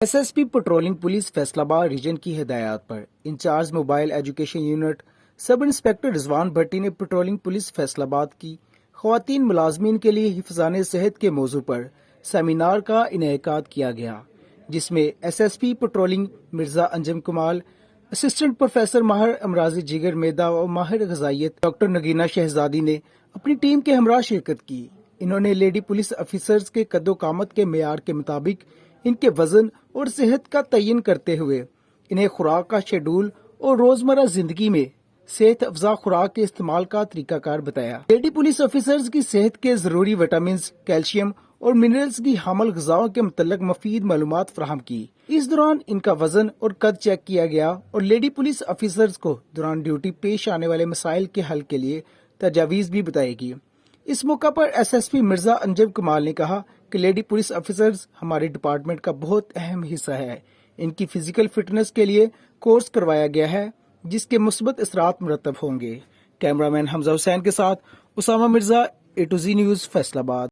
S S P patrolling police Faisalabad region کی ہدایات پر in charge mobile education unit sub inspector Rizwan Bhatti نے patrolling police Faisal آباد کی خواتین ملازمین کے لیے حفظان صحت کے موضوع پر سیمینار کا انعقاد کیا گیا، جس میں S S P patrolling Mirza Anjum Kamal, assistant professor ماہر امراض جگر میدا و ماہر غذائیت ڈاکٹر نگینہ شہزادی نے اپنی ٹیم کے ہمراہ شرکت کی۔ انہوں نے لیڈی پولیس افیسرز کے قد و قامت کے معیار کے مطابق ان کے وزن اور صحت کا تعین کرتے ہوئے انہیں خوراک کا شیڈول اور روزمرہ زندگی میں صحت افزا خوراک کے استعمال کا طریقہ کار بتایا۔ لیڈی پولیس افیسرز کی صحت کے ضروری وٹامنز، کیلشیم اور منرلز کی حامل غذاؤں کے متعلق مفید معلومات فراہم کی۔ اس دوران ان کا وزن اور قد چیک کیا گیا اور لیڈی پولیس افیسرز کو دوران ڈیوٹی پیش آنے والے مسائل کے حل کے لیے تجاویز بھی بتائی گئی۔ اس موقع پر ایس ایس پی مرزا انجم کمال نے کہا کہ لیڈی پولیس افیسرز ہمارے ڈپارٹمنٹ کا بہت اہم حصہ ہے۔ ان کی فزیکل فٹنس کے لیے کورس کروایا گیا ہے جس کے مثبت اثرات مرتب ہوں گے۔ کیمرہ مین حمزہ حسین کے ساتھ Usama Mirza, A to Z news, Faisal آباد۔